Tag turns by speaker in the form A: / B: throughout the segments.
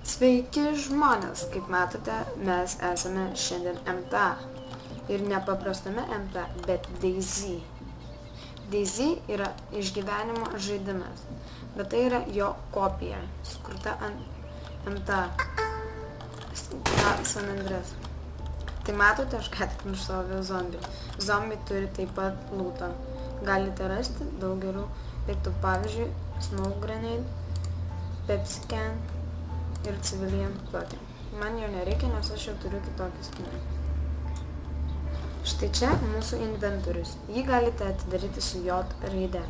A: Sveiki žmonės, kaip matote, mes esame šiandien MTA. Ir nepaprastame MTA, bet DayZ. DayZ yra išgyvenimo žaidimas, bet tai yra jo kopija, sukurta ant MTA San Andreas. Tai matote, aš ką tik nušoviau zombį. Zombiai turi taip pat lūtą. Galite rasti daug gerų daiktų, pavyzdžiui, smoke grenade, Pepsi can ir civilian clothing. Man jo nereikia, nes aš jau turiu kitokį skiną. Štai čia mūsų inventorius. Jį galite atidaryti su J raide.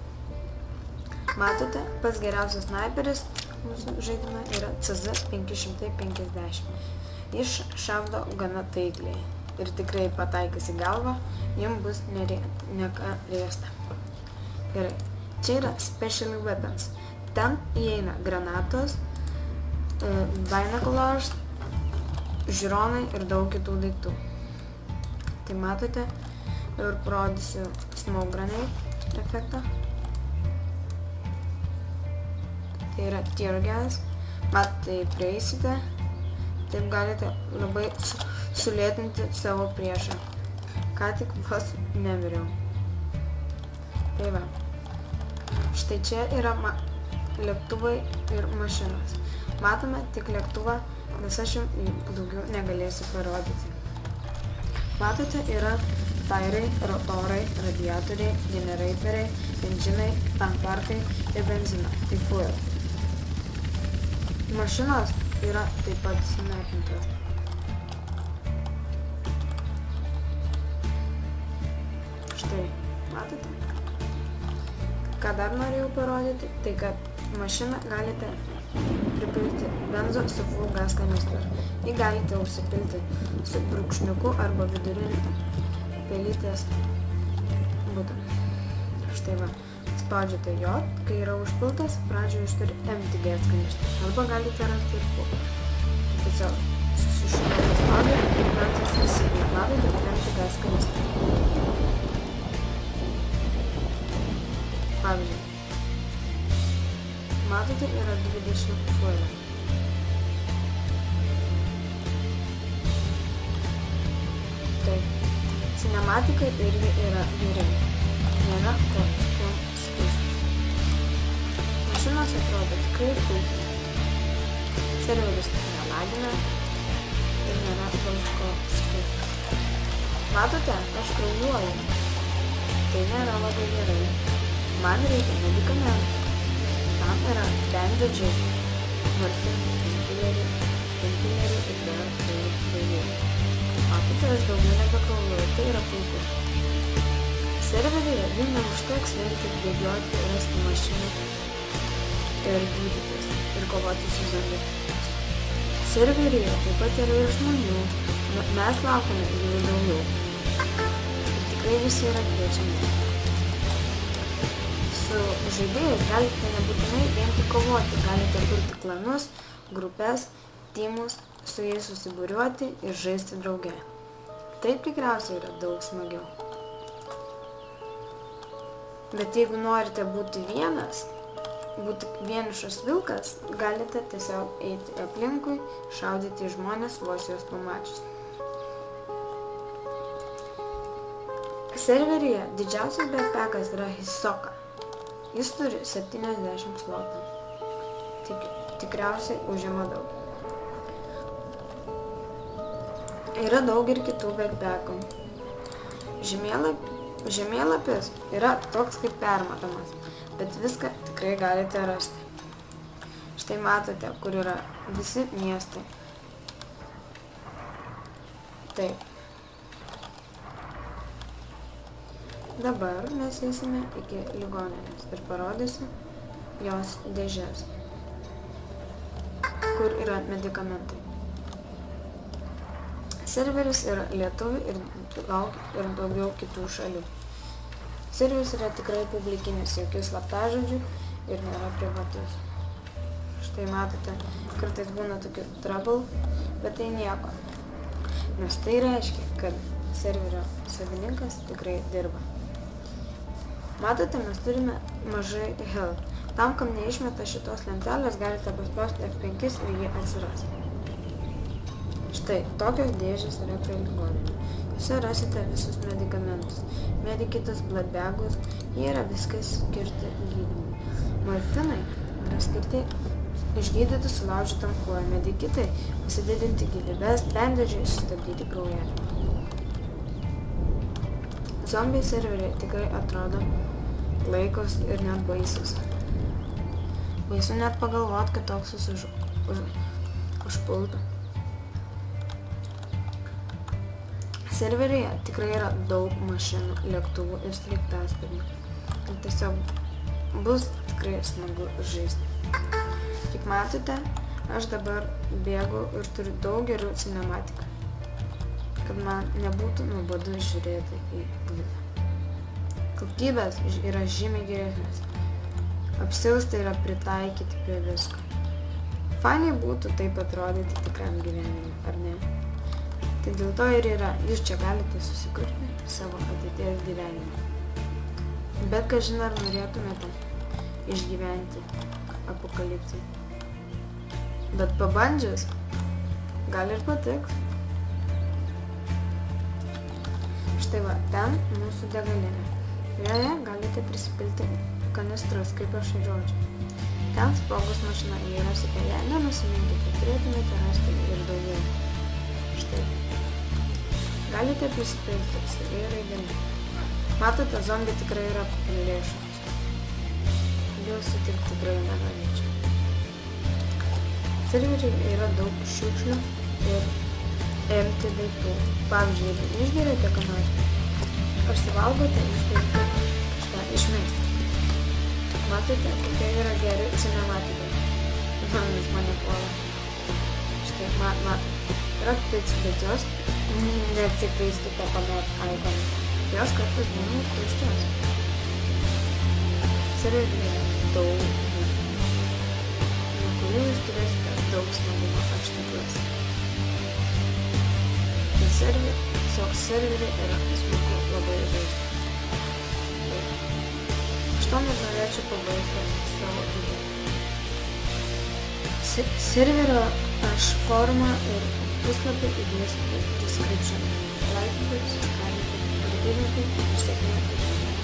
A: Matote, pats geriausias sniperis mūsų žaidime yra CZ550. Jis šaudo gana taikliai ir tikrai pataikys į galvą, jums bus neka riesta. Gerai, čia yra special weapons. Ten įeina granatos, binoculars, žiūronai ir daug kitų daiktų. Tai matote, ir parodysiu smoke grenade efektą. Tai yra tear gas. Tai prieisite, taip galite labai sulėtinti savo priešą. Ką tik vos nemiriau. Tai va. Štai čia yra lėktuvai ir mašinos. Matome tik lėktuvą, nes aš jums daugiau negalėsiu parodyti. Matote, yra tairai, rotorai, radiatoriai, generatoriai, benzinai, tankparkai ir benzina, tai fuel. Mašinos yra taip pat sunaikintos. Štai, matote? Ką dar norėjau parodyti, tai kad mašiną galite pripilti benzo su full gas kanistrą. Jį galite užsipilti su brūkšniuku arba viduriniu pelytės būdu. Štai va, spaudžiate J, kai yra užpiltas, pradžioje jūs turi empty gas kanistrą. Arba galite rasti ir full. Tiesiog susišuojate spaudžią ir galite įsigyti. Matote empty gas kanistrą. Pavyzdžiui, matote, yra 20 fuelų. Taip, cinematikai irgi yra geri. Nėra ko skaičius. Mašinos atrodo tikrai puikiai. Serveris nelagina ir nėra ko skaičius. Matote, aš kraujuoju. Tai nėra labai gerai. Man reikia medikamentų. Tam yra bandedžiai, morfinai, painkileriai ir dar daugiau. Matote, aš daugiau nebekraujuoju, tai yra puiku. Serveryje jums neužteks vien tik bėgioti, rasti mašiną ir gydytis ir kovoti su zombiais. Serveryje taip pat yra ir žmonių, mes laukiame jų daugiau. Ir tikrai visi yra kviečiami. Su žaidėjais galite nebūtinai vien tik kovoti, galite kurti klanus, grupės, timus, su jais susibūriuoti ir žaisti drauge. Taip tikriausiai yra daug smagiau. Bet jeigu norite būti vienas, būti vienišas vilkas, galite tiesiog eiti aplinkui, šaudyti į žmonės vos juos pamačius. Serveryje didžiausias backpackas yra Hisoka. Jis turi 70 slotą. Tikriausiai užima daug. Yra daug ir kitų backpackų. Žemėlapis yra toks kaip permatomas, bet viską tikrai galite rasti. Štai matote, kur yra visi miestai. Taip. Dabar mes eisime iki ligoninės ir parodysiu jos dėžes, kur yra medikamentai. Serveris yra lietuvių ir daugiau kitų šalių. Serveris yra tikrai publikinis, jokių slaptažodžių ir nėra privatus. Štai matote, kartais būna tokių trouble, bet tai nieko. Nes tai reiškia, kad serverio savininkas tikrai dirba. Matote, mes turime mažai health. Tam, kam neišmeta šitos lentelės, galite paspausti F5 ir jie atsiras. Štai, tokios dėžės yra prie ligoninių. Jose rasite visus medikamentus. Medikitas bloodbagus, jie yra viskas skirti gydymui. Morfinai yra skirti išgydyti sulaužytam koją. Medikitai pasididinti gyvybės, bandažiai sustabdyti kraujelį. Zombiai serveriai tikrai atrodo laikos ir net baisus. Baisu net pagalvot, kad toks užpultų. Serveryje tikrai yra daug mašinų, lėktuvų ir sraigtasparnių. Ir tiesiog bus tikrai smagu žaisti. Kaip matote, aš dabar bėgu ir turiu daug gerų cinematiką, kad man nebūtų nuobodu žiūrėti į video. Kokybės yra žymiai geresnės. Apsiaustai yra pritaikyti prie visko. Fainai būtų taip atrodyti tikram gyvenimui, ar ne? Tai dėl to ir yra, jūs čia galite susikurti savo ateities gyvenimą. Bet kažin ar norėtumėte išgyventi apokalipsį. Bet pabandžius, gal ir patiks. Štai va, ten mūsų degalinė. Joje galite prisipilti kanistrus, kaip aš žodžiu. Ten sprogus mašina, jei rasite ją, nenusiminkite, turėtumėte rasti ir daugiau. Štai. Galite prisipilti su raidėmis. Matote, zombiai tikrai yra plėšus. Jų sutikti tikrai nenorėčiau. Serveriai yra daug šiukšlių ir empty daiktų. Pavyzdžiui, jeigu išgeriate ką nors, ar suvalgote iš daiktų kažką išmesti. Matote, kokie yra geri cinematikai. Žmonės mane puola. Štai, yra pics, bet jos neatsikeiskite pamet ikoną. Jos kartais būna tuščios. Serveriai yra daug būtų, nuo kurių jūs turėsite daug smagumo, aš tikiuosi. Tiesiog serveriai yra smagu labai žaisti. Aš tom ir norėčiau pabaigti savo video. Serverio aš formą ir puslapį įdėsiu description. Like, subscribe, ir sėkmės.